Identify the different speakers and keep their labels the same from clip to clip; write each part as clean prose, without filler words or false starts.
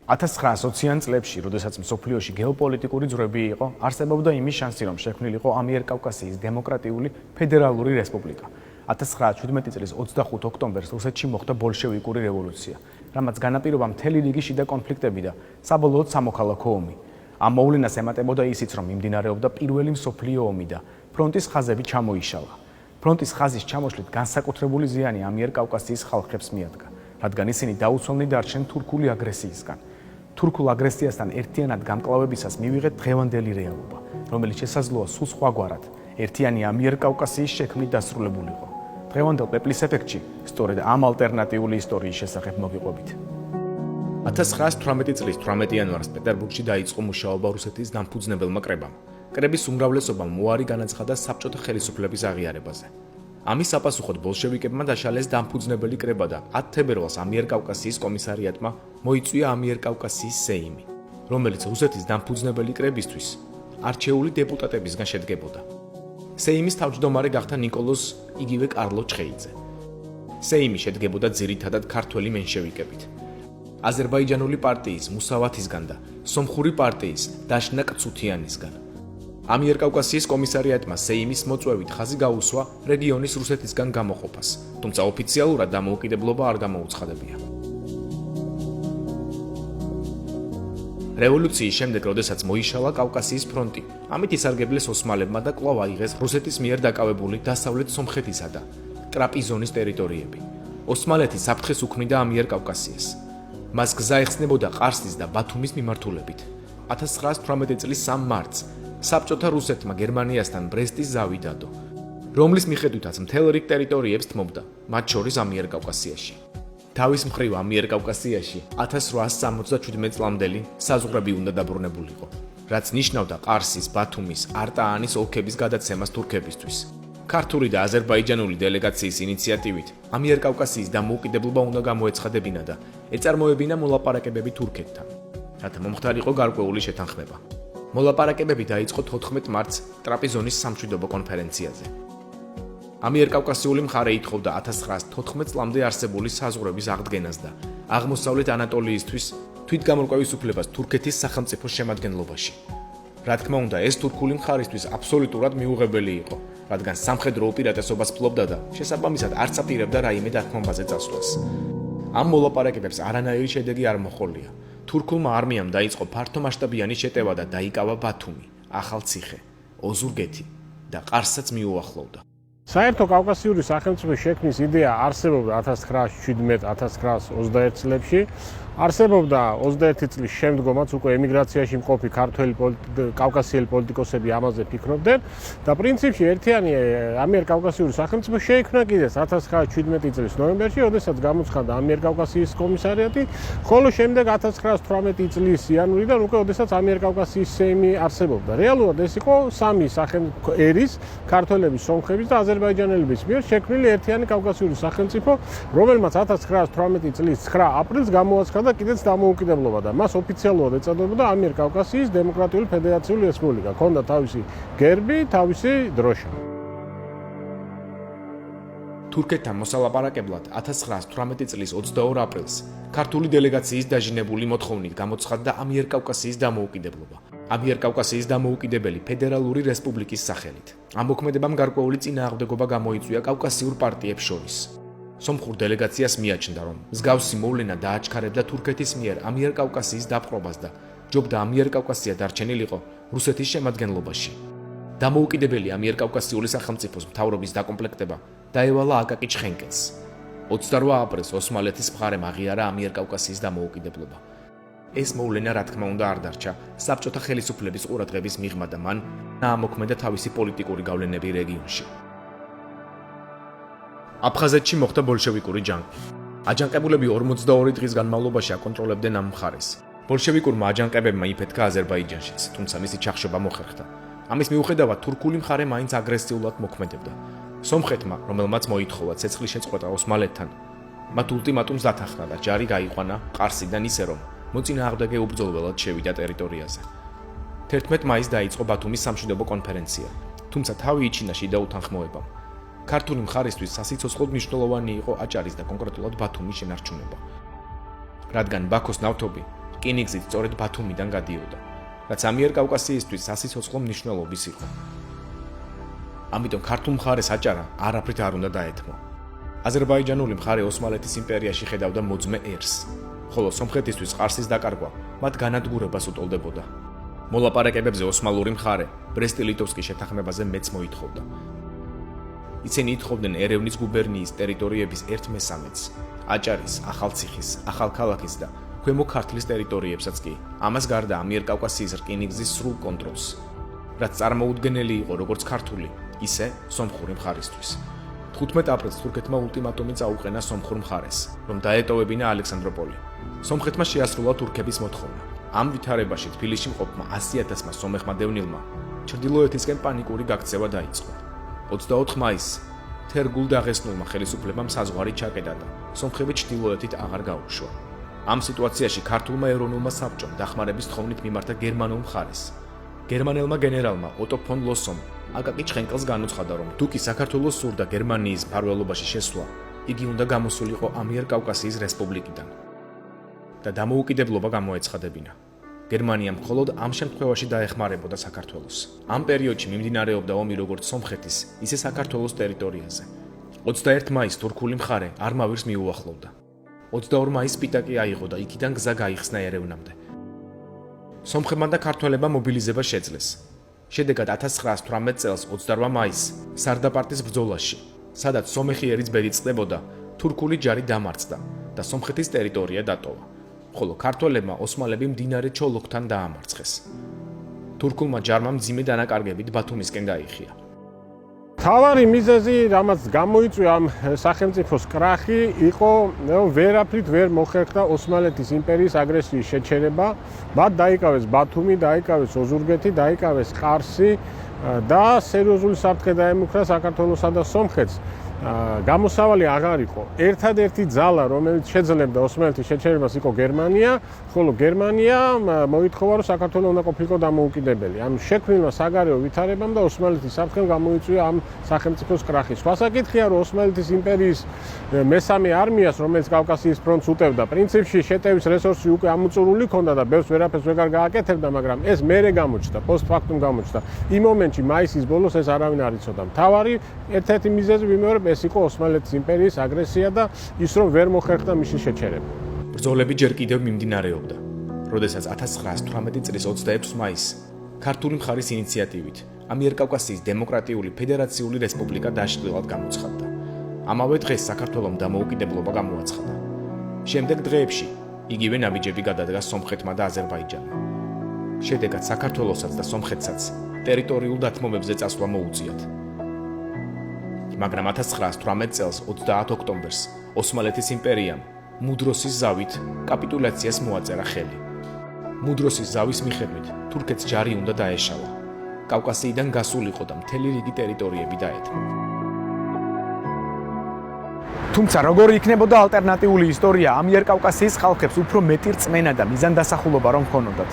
Speaker 1: 1920-იან წლებში, როდესაც მსოფლიოში გეოპოლიტიკური ძვრები იყო, არსებობდა იმის შანსი, რომ შექმნილიყო ამიერკავკასიის დემოკრატიული ფედერალური რესპუბლიკა. 1917 წლის 25 ოქტომბერს რუსეთში მოხდა ბოლშევიკური რევოლუცია, რამაც განაპირობა მთელი რიგი შიდა კონფლიქტები და საბოლოოდ სამოქალაქო ომი. ამ მოვლენას ემატებოდა ისიც, რომ მიმდინარეობდა პირველი მსოფლიო ომი და ფრონტის ხაზები ჩამოიშალა. ფრონტის ხაზის ჩამოშლით განსაკუთრებული ზიანი ამიერკავკასიის ხალხებს მიადგა, რადგან ისინი დაუცველნი დარჩნენ თურქული აგრესიისგან. თურქულ აგრესიასთან ერთიანად გამკლავებისას მივიღეთ დღევანდელი რეალობა, რომელიც შესაძლოა სულ სხვაგვარად ერთიანი ამიერკავკასიის შექმნით დასრულებულიყო. დღევანდელ პეპლის ეფექტში სწორედ ამ ალტერნატიული ისტორიის შესახებ მოგიყვებით. 1918 წლის 18 იანვარს პეტერბურგში დაიწყო მუშაობა რუსეთის დამფუძნებელმა კრებამ. კრების უმრავლესობამ უარი განაცხადა საბჭოთა ხელისუფლების აღიარებაზე. ამის საპასუხოდ ბოლშევიკებმა დაშალეს დამფუძნებელი კრება და 10 თებერვალს ამიერკავკასიის კომისარიატმა მოიწვია ამიერკავკასიის სეიმი, რომელიც რუსეთის დამფუძნებელი კრებისთვის არჩეული დეპუტატებისგან შედგებოდა. სეიმის თავმჯდომარე გახდა ნიკოლოზ იგივე კარლო ჩხეიძე. სეიმი შედგებოდა ძირითადად ქართველი მენშევიკებით. აზერბაიჯანული პარტიის მუსავათისგან და სომხური პარტიის დაშნა ყცუთიანისგან. ამიერკავკასიის კომისარიატმა სეიმის მოწვევით ხაზი გაუსვა რეგიონის რუსეთისგან გამოყოფას, თუმცა ოფიციალურად დამოუკიდებლობა არ გამოუცხადებია. რევოლუციის შემდეგ, როდესაც მოიშალა კავკასიის ფრონტი, ამით ისარგებლეს ოსმალებმა და კვლავ აიღეს რუსეთის მიერ დაკავებული დასავლეთ სომხეთისა და ტრაპიზონის ტერიტორიები. ოსმალეთი საფრთხეს უქმნიდა ამიერკავკასიას. მას გზა ეხსნებოდა ყარსის და ბათუმის მიმართულებით. 1918 წლის 3 მარტს საბჭოთა რუსეთმა გერმანიასთან ბრესტის ზავი დადო, რომლის მიხედვითაც მთელ რიგ ტერიტორიებს თმობდა, მათ შორის ამიერკავკასიაში. თავის მხრივ ამიერკავკასიაში 1877 წლამდელი საზღვრები უნდა დაბრუნებულიყო, რაც ნიშნავდა ყარსის, ბათუმის, არტაანის ოლქების გადაცემას თურქებისთვის. ქართული და აზერბაიჯანული დელეგაციის ინიციატივით ამიერკავკასიის დამოუკიდებლობა უნდა გამოეცხადებინა და ეწარმოებინა მოლაპარაკებები თურქეთთან, რათა მომხდარიყო გარკვეული შეთანხმება. მოლაპარაკებები დაიწყო 14 მარტს ტრაპიზონის სამშვიდობო კონფერენციაზე. ამიერკავკასიული მხარე ითხოვდა 1914 წლამდე არსებული საზღვრების აღდგენას და აღმოსავლეთ ანატოლიისთვის თვითგამორკვევის უფლებას თურქეთის სახელმწიფოს შემადგენლობაში. რა თქმა უნდა, ეს თურქული მხარისთვის აბსოლუტურად მიუღებელი იყო, რადგან სამხედრო უპირატესობას ფლობდა და შესაბამისად არც აპირებდა რაიმე დათმობაზე წასვლას. ამ მოლაპარაკებებს არანაირი შედეგი არ მოჰყოლია. თურქულმა არმიამ დაიწყო ფართომასშტაბიანი შეტევა და დაიკავა ბათუმი, ახალციხე, ოზურგეთი და ყარსსაც მიუახლოვდა.
Speaker 2: საერთო კავკასიური სახელმწიფოს შექმნის იდეა არსებობდა 1917-1921 წლებში. არსებობდა 21 წლის შემდგომაც უკვე ემიგრაციაში მყოფი ქართველი კავკასიელი პოლიტიკოსები ამაზე ფიქრობდნენ და პრინციპში ერთიანი ამიერკავკასიური სახელმწიფო შეიქმნა კიდეც 1917 წლის ნოემბერში, როდესაც გამოცხადდა ამიერკავკასიის კომისარიატი, ხოლო შემდეგ 1918 წლის იანვრიდან უკვე როდესაც ამიერკავკასიის სეიმი არსებობდა. რეალურად ეს იყო სამი ერის, ქართველების, სომხების და აზერბაიჯანელების მიერ შექმნილი ერთიანი კავკასიური სახელმწიფო, რომელმაც 1918 წლის 9 აპრილს გამოაცხადა კიდეც დამოუკიდებლობა და მას ოფიციალურად ეწოდებოდა ამიერკავკასიის დემოკრატიული ფედერაციული რესპუბლიკა. ჰქონდა თავისი გერბი, თავისი დროშა.
Speaker 1: თურქეთთან მოსალაპარაკებლად 1918 წლის 22 აპრილს ქართული დელეგაციის დაჟინებული მოთხოვნით გამოცხადდა ამიერკავკასიის დამოუკიდებლობა. ამიერკავკასიის დამოუკიდებელი ფედერალური რესპუბლიკის სახელით. ამ მოქმედებამ გარკვეული წინააღმდეგობა გამოიწვია კავკასიურ პარტიებს შორის. სომხურ დელეგაციას მიაჩნდა, რომ მსგავსი მოვლენა დააჩქარებდა თურქეთის მიერ ამიერკავკასიის დაპყრობას და ჯობდა ამიერკავკასია დარჩენილიყო რუსეთის შემადგენლობაში. დამოუკიდებელი ამიერკავკასიული სახელმწიფოს მთავრობის დაკომპლექტება დაევალა აკაკი ჩხენკელს. 28 აპრილს ოსმალეთის მხარემ აღიარა ამიერკავკასიის დამოუკიდებლობა. ეს მოვლენა რა თქმა უნდა არ დარჩა საბჭოთა ხელისუფლების ყურადღების მიღმა და მან აამოქმედა თავისი პოლიტიკური გავლენები რეგიონში. აფხაზეთში მოხდა ბოლშევიკური ჯანგი. აჯანყებულები 42 დღის განმავლობაში აკონტროლებდნენ ამ მხარეს. ბოლშევიკურმა აჯანყებებმა იფეთქა აზერბაიჯანშიც, თუმცა მისი ჩახშობა მოხერხდა. ამის მიუხედავად თურქული მხარე მაინც აგრესიულად მოქმედებდა. სომხეთმა, რომელმაც მოითხოვა ცეცხლის შეწყვეტა ოსმალეთთან, მათ ულტიმატუმს დათანხმდა და ჯარი გაიყვანა ყარსიდან ისე რომ მოწინააღმდეგე უბრძოლველად შევიდა ტერიტორიაზე. 11 მაისს დაიწყო ბათუმის სამშვიდობო კონფერენცია, თუმცა თავი იჩინა შიდა უთანხმოებამ. ქართული მხარისთვის სასიცოცხლოდ მნიშვნელოვანი იყო აჭარის და კონკრეტულად ბათუმის შენარჩუნება. რადგან ბაქოს ნავთობი რკინიგზით სწორედ ბათუმიდან გადიოდა, რაც ამიერკავკასიისთვის სასიცოცხლო მნიშვნელობის იყო. ამიტომ ქართულ მხარეს აჭარა არაფრით არ უნდა დაეთმო. აზერბაიჯანული მხარე ოსმალეთის იმპერიაში ხედავდა მოძმე ერს, ხოლო სომხეთისთვის ყარსის დაკარგვა მათ განადგურებას უტოლდებოდა. მოლაპარაკებებზე ოსმალური მხარე ბრესტ-ლიტოვსკის შეთანხმებაზე მეც მოითხოვდა. ისინი ითხოვდნენ ერევნის გუბერნიის ტერიტორიების 1/3-ს, აჭარის, ახალციხის, ახალქალაქის და ქვემო ქართლის ტერიტორიებსაც კი, ამას გარდა ამიერკავკასიის რკინიგზის სრულ კონტროლს, რაც წარმოუდგენელი იყო როგორც ქართული, ისე სომხური მხარისთვის. 15 აპრილს თურქეთმა ულტიმატუმი წაუყენა სომხურ მხარეს, რომ დაეტოვებინა ალექსანდროპოლი. სომხეთმა შეასრულა თურქების მოთხოვნა. ამ ვითარებაში თბილისში მყოფმა 100,000-მა სომეხმა დევნილმა ჩრდილოეთისკენ პანიკური გაქცევა დაიწყო. 24 მაისს თერგულ დაღესტნულმა ხელისუფლებამ საზღვარი ჩაკეტა და სომხები ჩრდილოეთით აღარ გაუშვა. ამ სიტუაციაში ქართულმა ეროვნულმა საბჭომ დახმარების თხოვნით მიმართა გერმანულ მხარეს. გერმანელმა გენერალმა ოტო ფონ ლოსომ აკაკი ჩხენკელს განუცხადა, რომ თუ კი საქართველოს სურდა გერმანიის მფარველობაში შესვლა, იგი უნდა გამოსულიყო ამიერკავკასიის რესპუბლიკიდან და დამოუკიდებლობა გამოეცხადებინა. გერმანია მხოლოდ ამ შემთხვევაში დაეხმარებოდა საქართველოს. ამ პერიოდში მიმდინარეობდა ომი როგორც სომხეთის, ისე საქართველოს ტერიტორიაზე. 21 მაისს თურქული მხარე არმავირს მიუახლოვდა. 22 მაისს სპიტაკი აიღო და იქიდან გზა გაიხსნა ერევნამდე. სომხებმა და ქართველებმა მობილიზება შეძლეს. შედეგად 1918 წელს 28 მაისს სარდაპარტის ბრძოლაში, სადაც სომეხი ერის ბედი წყდებოდა, თურქული ჯარი დამარცხდა და სომხეთის ტერიტორია დატოვა. ხოლო ქართველებმა ოსმალები მდინარე ჩოლოქთან დაამარცხეს. თურქულმა ჯარმა მძიმე დანაკარგებით ბათუმისკენ გაიხია.
Speaker 2: თავარი მიზეზი, რამაც გამოიწვია ამ სახელმწიფოს კრახი, იყო ვერაფრით ვერ მოხერხდა ოსმალეთის იმპერიის აგრესიის შეჩერება. მათ დაიკავეს ბათუმი, დაიკავეს ოზურგეთი, დაიკავეს ყარსი და სერიოზული საფრთხე დაემუქრა საქართველოსა და სომხეთს. გამოსავალი აღარ იყო. ერთადერთი ძალა, რომელიც შეძლებდა ოსმალეთის შეჩერებას, იყო გერმანია, ხოლო გერმანია მოითხოვა, რომ საქართველოს უნდა ყოფილიყო დამოუკიდებელი. ამ შექმნილმა საგარეო ვითარებამ და ოსმალეთის საფრთხემ გამოიწვია ამ სახელმწიფოს კრახი. სხვა საკითხია, რომ ოსმალეთის იმპერიის მესამე არმიას, რომელიც კავკასიის ფრონტს უტევდა, პრინციპში შეტევის რესურსი უკვე ამოწურული ჰქონდა და ბევრს ვერაფერს ვეღარ გააკეთებდა, მაგრამ ეს მერე გამოჩნდა, პოსტფაქტუმ გამოჩნდა. იმ მომენტში მაისის ბოლოს ეს არავინ არ იცოდა. მთავარი ერთ-ერთი მიზეზი ვიმეორებ, ეს იყო ოსმალეთის იმპერიის აგრესია და ის რომ ვერ მოხერხდა მისი შეჩერება.
Speaker 1: ბრძოლები ჯერ კიდევ მიმდინარეობდა, როდესაც 1918 წლის 26 მაისს ქართული მხარის ინიციატივით ამიერკავკასიის დემოკრატიული ფედერაციული რესპუბლიკა დაშლილად გამოცხადდა. ამავე დღეს საქართველომ დამოუკიდებლობა გამოაცხადა. შემდეგ დღეებში იგივე ნაბიჯები გადადგა სომხეთმა და აზერბაიჯანმა. შედეგად საქართველოსაც და სომხეთსაც ტერიტორიულ დათმობებზე წასვლა მოუწიათ. მაგრამ 1918 წელს 30 ოქტომბერს ოსმალეთის იმპერიამ მუდროსის ზავით კაპიტულაციას მოაწერა ხელი. მუდროსის ზავის მიხედვით თურქეთს ჯარი უნდა დაეშალა. კავკასიიდან გასულიყო და მთელი რიგი ტერიტორიები დაეთმო. თუმცა როგორი იქნებოდა ალტერნატიული ისტორია ამიერკავკასიის ხალხებს უფრო მეტი რწმენა და მიზანდასახულობა რომ ჰქონოდათ.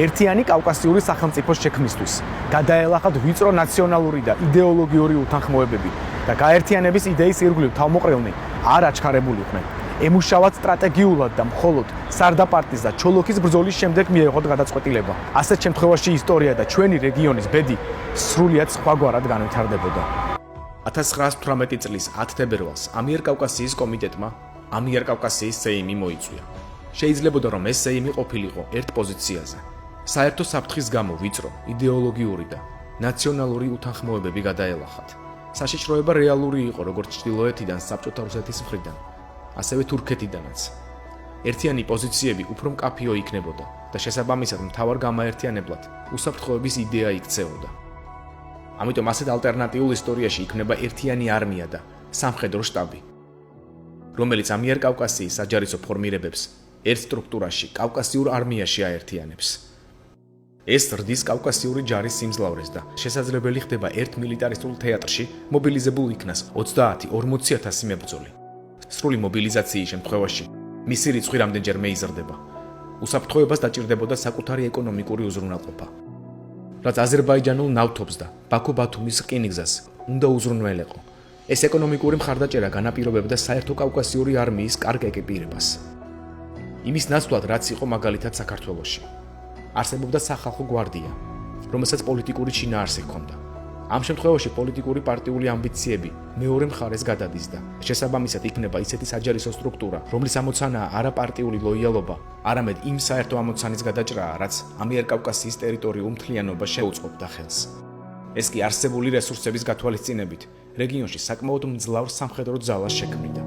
Speaker 1: ერთიანი კავკასიური სახელმწიფოს შექმნისთვის გადაელახათ ვიწრო ნაციონალური და იდეოლოგიური უთანხმოებები და გაერთიანების იდეის ირგვლივ თავმოყრილნი არ აჩქარებულიყვნენ. ემუშავათ სტრატეგიულად და მხოლოდ სარდაპარტის და ჩოლოქის ბრძოლის შემდეგ მიეღოთ გადაწყვეტილება. ასეთ შემთხვევაში ისტორია და ჩვენი რეგიონის ბედი სრულიად სხვაგვარად განვითარდებოდა. 1918 წლის 10 თებერვალს ამიერკავკასიის კომიტეტმა ამიერკავკასიის სეიმი მოიწვია. შეიძლებოდა რომ ეს სეიმი ყოფილიყო ერთ პოზიციაზე. საერთო საფრთხის გამო ვიწრო, იდეოლოგიური და ნაციონალური უთანხმოებები გადაელახათ. საშიშროება რეალური იყო როგორც ჩრდილოეთიდან საბჭოთა რუსეთის მხრიდან, ასევე თურქეთიდანაც. ერთიანი პოზიციები უფრო მკაფიო იქნებოდა და შესაბამისად მთავარ გამაერთიანებლად უსაფრთხოების იდეა იქცეოდა. ამიტომ ასეთ ალტერნატიულ ისტორიაში იქნება ერთიანი არმია და სამხედრო შტაბი, რომელიც ამიერკავკასიის საჯარისო ფორმირებებს ერთ სტრუქტურაში კავკასიურ არმიაში აერთიანებს. ეს რდის კავკასიური ჯარის სიმძლავრეს და შესაძლებელი ხდება ერთ მილიტარისტულ თეატრში მობილიზებულ იქნას 30-40,000 მებრძოლი. სრული მობილიზაციის შემთხვევაში მისი რიცხვი რამდენჯერმე იზრდება. უსაფრთხოებას დაჭირდებოდა საკუთარი ეკონომიკური უზრუნველყოფა, რაც აზერბაიჯანულ ნავთობს და ბაქო-ბათუმის რკინიგზას უნდა უზრუნველეყო. ეს ეკონომიკური მხარდაჭერა განაპირობებდა საერთო კავკასიური არმიის კარგ ეკიპირებას. იმის ნაცვლად რაც იყო მაგალითად საქართველოში. არსებობდა სახალხო გვარდია, რომელსაც პოლიტიკური შინაარსი ჰქონდა. ამ შემთხვევაში პოლიტიკური პარტიული ამბიციები მეორე მხარეს გადადიზდა. შესაბამისად იქნება ისეთი საჯარისო სტრუქტურა, რომლის ამოცანაა არა პარტიული ლოიალობა, არამედ იმ საერთო ამოცანის გადაჭრაა, რაც ამიერკავკასიის ტერიტორიულ მთლიანობას შეუწყობდა ხელს. ეს კი არსებული რესურსების გათვალისწინებით რეგიონში საკმაოდ მძლავრ სამხედრო ძალას შექმნიდა.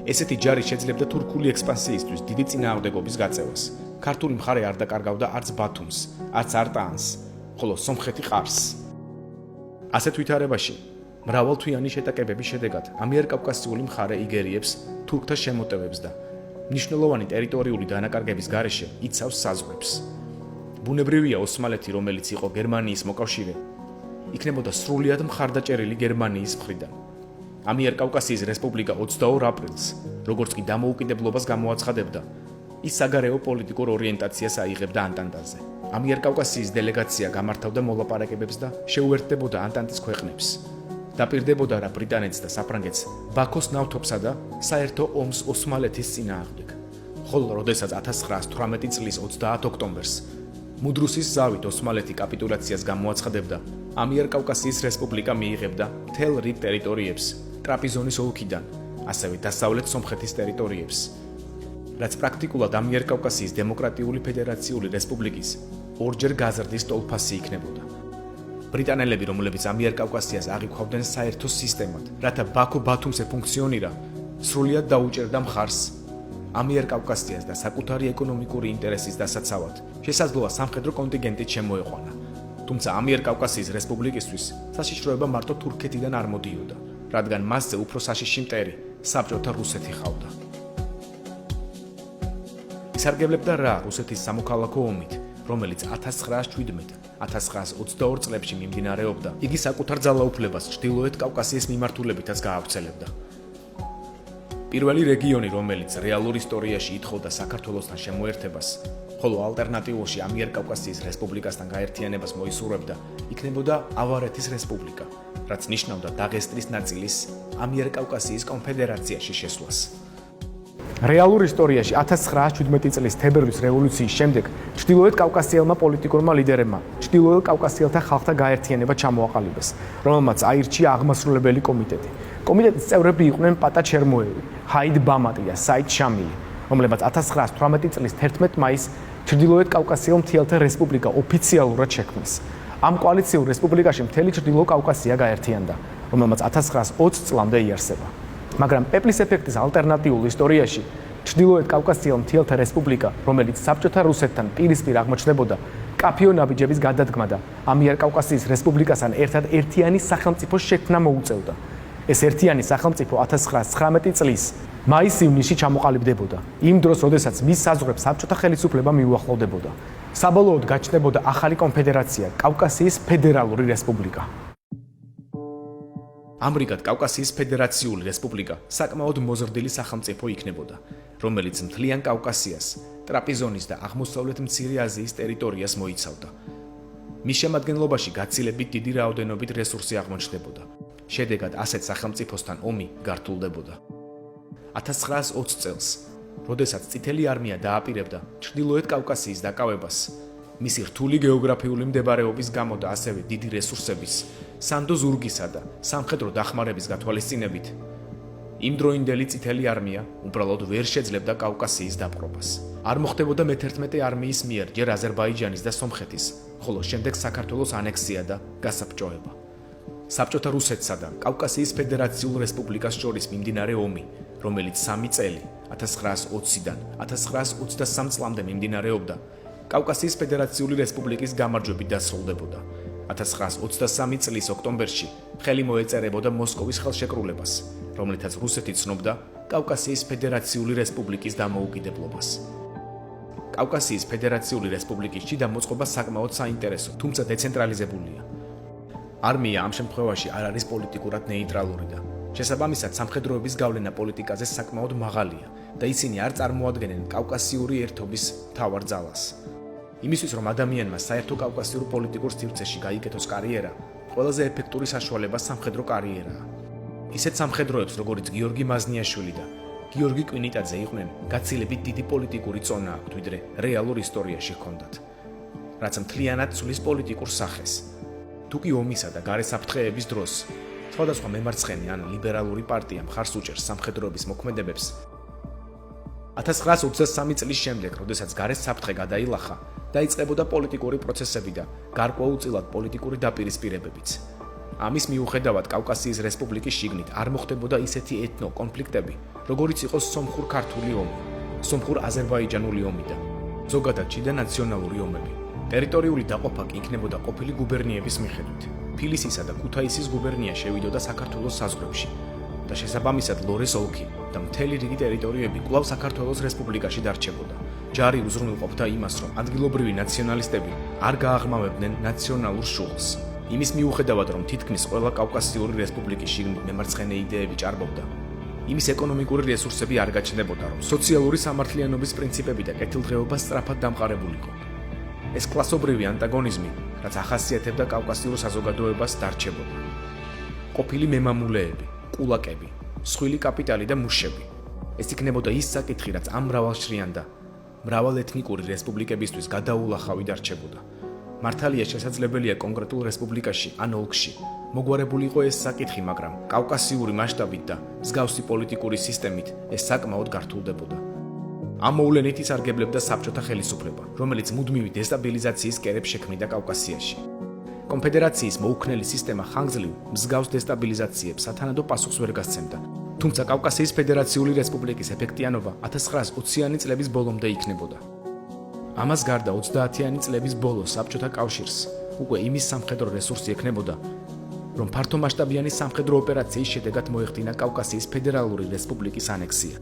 Speaker 1: ესეთი ჯარი შეძლებდა თურქული ექსპანსიისთვის დიდი წინააღმდეგობის გაწევას. ქართული მხარე არ დაკარგავდა არც ბათუმს, არც არტაანს, ხოლო სომხეთი ყარს. ასეთ ვითარებაში მრავალთვიანი შეტაკებების შედეგად ამიერკავკასიული მხარე იგერიებს თურქთა შემოტევებს და მნიშვნელოვანი ტერიტორიული დანაკარგების გარეშე იცავს საზღვრებს. ბუნებრივია ოსმალეთი, რომელიც იყო გერმანიის მოკავშირე, იქნებოდა სრულიად მხარდაჭერილი გერმანიის მხრიდან. ამიერკავკასიის რესპუბლიკა 22 აპრილს, როგორც კი დამოუკიდებლობას გამოაცხადებდა, ის საგარეო პოლიტიკურ ორიენტაციას აიღებდა ანტანტაზე. ამიერკავკასიის დელეგაცია გამართავდა მოლაპარაკებებს და შეუერთდებოდა ანტანტის ქვეყნებს. დაპირდებოდა რა ბრიტანეთს და საფრანგეთს ბაქოს ნავთობსა და საერთო ომს ოსმალეთის წინააღმდეგ. ხოლო როდესაც 1918 წლის 30 ოქტომბერს მუდრუსის ზავით ოსმალეთი კაპიტულაციას გამოაცხადებდა, ამიერკავკასიის რესპუბლიკა მიიღებდა მთელ რიგ ტერიტორიებს ტრაპიზონის ოლქიდან, ასევე დასავლეთ სომხეთის ტერიტორიებს, რაც პრაქტიკულად ამიერკავკასიის დემოკრატიული ფედერაციული რესპუბლიკის ორჯერ გაზრდის ტოლფასი იქნებოდა. ბრიტანელები, რომლებიც ამიერკავკასიას აღიქვავდნენ საერთო სისტემად, რათა ბაქო ბათუმზე ფუნქციონირა, სრულიად დაუჭერდა მხარს ამიერკავკასიას და საკუთარი ეკონომიკური ინტერესის დასაცავად შესაძლოა სამხედრო კონტინგენტით შემოეყვანა. თუმცა ამიერკავკასიის რესპუბლიკისთვის საშიშროება მარტო თურქეთიდან არ მოდიოდა, რადგან მასზე უფრო საშიში მტერი საბჭოთა რუსეთი ჰყავდა. ისარგებლებდა რა რუსეთის სამოქალაქო ომით, რომელიც 1917-1922 წლებში მიმდინარეობდა, იგი საკუთარ ძალაუფლებას ჩრდილოეთ კავკასიის მიმართულებითაც გაავრცელებდა. პირველი რეგიონი, რომელიც რეალურ ისტორიაში ითხოვდა საქართველოსთან შემოერთებას, ხოლო ალტერნატიულში ამიერკავკასიის რესპუბლიკასთან გაერთიანებას მოისურვებდა, იქნებოდა ავარეთის რესპუბლიკა, რაც ნიშნავდა დაღესტნის ნაწილის ამიერკავკასიის კონფედერაციაში შესვლას. რეალურ ისტორიაში 1917 წლის თებერვლის რევოლუციის შემდეგ ჩრდილოეთ კავკასიელმა პოლიტიკურმა ლიდერებმა ჩრდილოეთ კავკასიელთა ხალხთა გაერთიანება ჩამოაყალიბეს, რომელმაც აირჩია აღმასრულებელი კომიტეტი. კომიტეტის წევრები იყვნენ პატა ჩერმოევი, ჰაიდ ბამატი და საიდ შამილი, რომლებმაც 1918 წლის 11 მაისს ჩრდილოეთ კავკასიელ მთიელთა რესპუბლიკა ოფიციალურად შექმნეს. ამ კოალიციურ რესპუბლიკაში მთელი ჩრდილო კავკასია გაერთიანდა, რომელმაც 1920 წლამდე იარსება. მაგრამ პეპლის ეფექტის ალტერნატიულ ისტორიაში ჩრდილოეთ კავკასიელ მთიელთა რესპუბლიკა, რომელიც საბჭოთა რუსეთთან პირისპირ აღმოჩნდებოდა, კაფიო ნაბიჯების გადადგმა და ამიერკავკასიის რესპუბლიკასთან ერთად ერთიანი სახელმწიფოს შექმნა მოუწევდა. ეს ერთიანი სახელმწიფო 1919 წლის მაის-ივნისში ჩამოყალიბდებოდა, იმ დროს, როდესაც მის საზღვრებს საბჭოთა ხელისუფლება მიუახლოვდებოდა. საბოლოოდ გაჩნდებოდა ახალი კონფედერაცია, კავკასიის ფედერალური რესპუბლიკა. ამრიგად კავკასიის ფედერაციული რესპუბლიკა საკმაოდ მოზრდილი სახელმწიფო იქნებოდა, რომელიც მთლიან კავკასიას, ტრაპიზონის და აღმოსავლეთ მცირე აზიის ტერიტორიას მოიცავდა. მის შემადგენლობაში გაცილებით დიდი რაოდენობით რესურსი აღმოჩნდებოდა. შედეგად ასეთ სახელმწიფოსთან ომი გართულდებოდა. 1920 წელს, როდესაც წითელი არმია დააპირებდა ჩრდილოეთ კავკასიის დაკავებას, მისი რთული გეოგრაფიული მდებარეობის გამო და ასევე დიდი რესურსების, სანდო ზურგისა და სამხედრო დახმარების გათვალისწინებით, იმდროინდელი წითელი არმია უბრალოდ ვერ შეძლებდა კავკასიის დაპყრობას. არ მოხდებოდა მე-11 არმიის მიერ ჯერ აზერბაიჯანის და სომხეთის, ხოლო შემდეგ საქართველოს ანექსია და გასაბჭოება. საბჭოთა რუსეთსა და კავკასიის ფედერაციულ რესპუბლიკას შორის მიმდინარე ომი, რომელიც 3 წელი 1920-დან 1923 წლამდე მიმდინარეობდა, კავკასიის ფედერაციული რესპუბლიკის გამარჯვებით დასრულდებოდა. 1923 წლის ოქტომბერში ხელი მოეწერებოდა მოსკოვის ხელშეკრულებას, რომლითაც რუსეთი ცნობდა კავკასიის ფედერაციული რესპუბლიკის დამოუკიდებლობას. კავკასიის ფედერაციული რესპუბლიკის შიდა მოწყობა საკმაოდ საინტერესო, თუმცა დეცენტრალიზებულია. არმია ამ შემთხვევაში არ არის პოლიტიკურად ნეიტრალური და შესაბამისად სამხედროების გავლენა პოლიტიკაზე საკმაოდ მაღალია და ისინი არ წარმოადგენენ კავკასიური ერთობის მთავარ ძალას. იმისთვის რომ ადამიანმა საერთო კავკასიურ პოლიტიკურ სივრცეში გაიკეთოს კარიერა, ყველაზე ეფექტური საშუალება სამხედრო კარიერაა. ისეთ სამხედროებს, როგორიც გიორგი მაზნიაშვილი და გიორგი კვინიტაძე იყვნენ გაცილებით დიდი პოლიტიკური წონა აქვთ, ვიდრე რეალურ ისტორიაში ჰქონდათ, რაც მთლიანად ცვლის პოლიტიკურ სახეს. თუკი ომისა და გარესაფრთხეების დროს სხვადასხვა მემარცხენე ან ლიბერალური პარტია მხარს უჭერს სამხედროების მოქმედებებს, 1923 წლის შემდეგ, როდესაც გარესაფრთხე გადაილახა, დაიწყებოდა პოლიტიკური პროცესები და გარკვეულწილად პოლიტიკური დაპირისპირებებიც. ამის მიუხედავად კავკასიის რესპუბლიკის შიგნით არ მოხდებოდა ისეთი ეთნო კონფლიქტები, როგორიც იყო სომხურ-ქართული ომი, სომხურ-აზერბაიჯანული ომი და ზოგადად შიდა ნაციონალური ომები. ტერიტორიული დაყოფა კი იქნებოდა ყოფილი გუბერნიების მიხედვით. ფილისისა და ქუთაისის გუბერნია შევიდოდა საქართველოს საზღვრებში და შესაბამისად ლორეს ოლქი და მთელი რიგი ტერიტორიები კვლავ საქართველოს რესპუბლიკაში დარჩებოდა. ჯარი უზრუნველყოფდა იმას, რომ ადგილობრივი ნაციონალისტები არ გააღრმავებდნენ ნაციონალურ შუღლს. იმის მიუხედავად, რომ თითქმის ყველა კავკასიური რესპუბლიკის შიგნით მემარცხენე იდეები ჭარბობდა, იმის ეკონომიკური რესურსები არ გაჩნდებოდა, რომ სოციალური სამართლიანობის პრინციპები და კეთილდღეობა სწრაფად დამყარებულიყო. ეს კლასობრივი ანტაგონიზმი, რაც ახასიათებდა კავკასიურ საზოგადოებას, დარჩებოდა. ყოფილი მემამულეები, კულაკები, მსხვილი კაპიტალი და მუშები. ეს იქნებოდა ის საკითხი, რაც ამ მრავალშრიან და მრავალეთნიკური რესპუბლიკებისთვის გადაულახავი დარჩებოდა. მართალია შესაძლებელია კონკრეტულ რესპუბლიკაში ან ოლქში მოგვარებულიყო ეს საკითხი, მაგრამ კავკასიური მასშტაბით და მსგავსი პოლიტიკური სისტემით ეს საკმაოდ გართულდებოდა. ამ მოვლენით ისარგებლებდა საბჭოთა ხელისუფლება, რომელიც მუდმივი დესტაბილიზაციის კერებს შექმნიდა კავკასიაში. კონფედერაციის მოუქნელი სისტემა ხანგრძლივ მსგავს დესტაბილიზაციებს სათანადო პასუხს ვერ გასცემდა, თუმცა კავკასიის ფედერაციული რესპუბლიკის ეფექტიანობა 1920-იანი წლების ბოლომდე იქნებოდა. ამას გარდა 30-იანი წლების ბოლოს საბჭოთა კავშირს უკვე იმის სამხედრო რესურსი ექნებოდა, რომ ფართომასშტაბიანი სამხედრო ოპერაციის შედეგად მოეხდინა კავკასიის ფედერალური რესპუბლიკის ანექსია.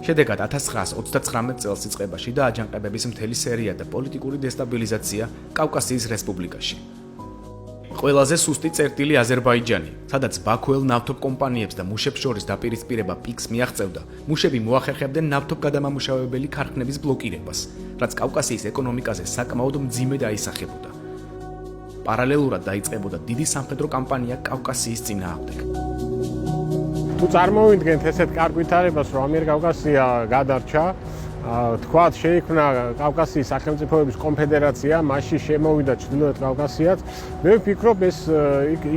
Speaker 1: შედეგად 1939 წელს იწყება შიდა აჯანყებების მთელი სერია და პოლიტიკური დესტაბილიზაცია კავკასიის რესპუბლიკაში. ყველაზე სუსტი წერტილი აზერბაიჯანი, სადაც ბაქოელ ნავთობ კომპანიებს და მუშებს შორის დაპირისპირება პიკს მიაღწევდა, მუშები მოახერხებდნენ ნავთობ გადამამუშავებელი ქარხნების ბლოკირებას, რაც კავკასიის ეკონომიკაზე საკმაოდ მძიმედ აისახებოდა. პარალელურად დაიწყებოდა დიდი სამხედრო კამპანია კავკასიის წინააღმდეგ.
Speaker 2: თუ წარმოვიდგენთ ესეთ კარგ ვითარებას, რომ ამიერკავკასია გადარჩა, თქვათ შეიქმნა კავკასიის სახელმწიფოების კონფედერაცია, მასში შემოვიდა ჩრდილოეთ კავკასიაც, მე ვფიქრობ ეს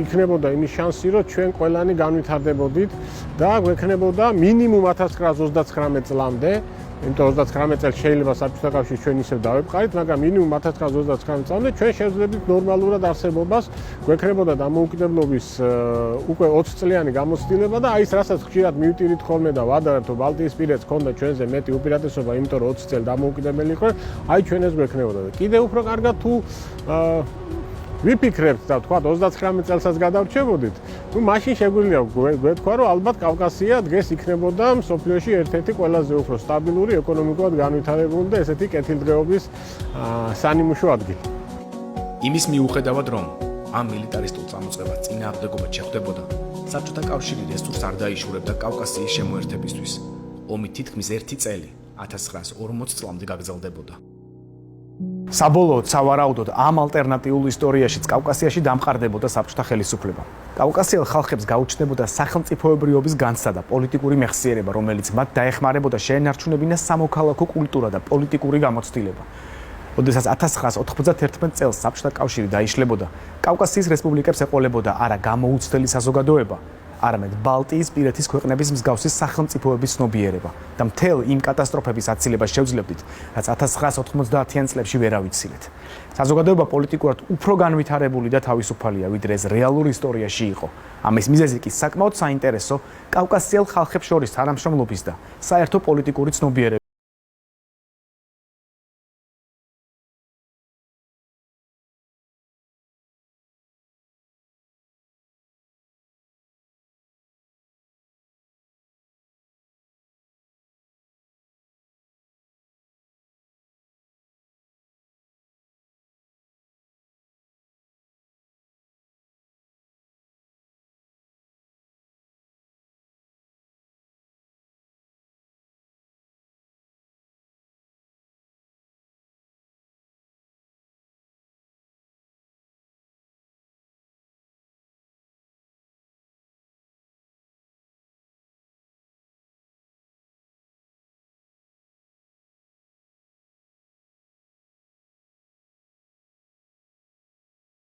Speaker 2: იქნებოდა იმის შანსი, რომ ჩვენ ყველანი განვითარდებოდით და გვექნებოდა მინიმუმ 1939 წლამდე, იმიტომ 39 წელს შეიძლება საბჭოთა კავშირს ჩვენ ისევ დავეპყარით, მაგრამ მინიმუმ 1939 წლამდე ჩვენ შევძლებდით ნორმალურად არსებობას, გვექნებოდა დამოუკიდებლობის უკვე 20 წლიანი გამოცდილება და აი ეს რასაც ხშირად მივტირით ხოლმე და ვადარებთ, რომ ბალტიისპირეთს ჰქონდა ჩვენზე მეტი უპირატესობა, იმიტომ რომ 20 წელი დამოუკიდებელი იყო, აი ჩვენ ეს გვექნებოდა და კიდევ უფრო კარგად თუ ვიფიქრებთ და თქვა 39 წელსაც გადავრჩებოდით, ну მაშინ შეგვიძლია გვეთქვა, რომ ალბათ კავკასია დღეს იქნებოდა მსოფლიოში ერთ-ერთი ყველაზე უფრო სტაბილური, ეკონომიკურად განვითარებული და ესეთი კეთილდღეობის სანიმუშო ადგილი.
Speaker 1: იმის მიუხედავად, რომ ამ მილიტარისტულ წამოწყებას წინააღმდეგობა შეხვდებოდა, საბჭოთა კავშირი რესურსს არ დაიშურებდა კავკასიის შემოერთებისთვის. ომი თითქმის 1 წელი 1940 წლამდე გაგრძელდებოდა. საბოლოოდ, სავარაუდოდ, ამ ალტერნატიულ ისტორიაშიც კავკასიაში დამყარდებოდა საბჭოთა ხელისუფლება. კავკასიელ ხალხებს გაუჩნდებოდა სახელმწიფოებრიობის განცდა და პოლიტიკური მეხსიერება, რომელიც მათ დაეხმარებოდა შეენარჩუნებინა სამოქალაქო კულტურა და პოლიტიკური გამოცდილება. როდესაც 1991 წელს საბჭოთა კავშირი დაიშლებოდა, კავკასიის რესპუბლიკებს ეყოლებოდა არა გამოუცდელი საზოგადოება, არამედ ბალტიისპირეთის ქვეყნების მსგავსი სახელმწიფოების ცნობიერება და მთელ იმ კატასტროფების აცილებას შევძლებდით, რაც 1990-იან წლებში ვერ ავიცილეთ. საზოგადოება პოლიტიკურად უფრო განვითარებული და თავისუფალია, ვიდრე ეს რეალურ ისტორიაში იყო. ამის მიზეზი კი საკმაოდ საინტერესო კავკასიელ ხალხებს შორის თანამშრომლობის და საერთო პოლიტიკური ცნობიერების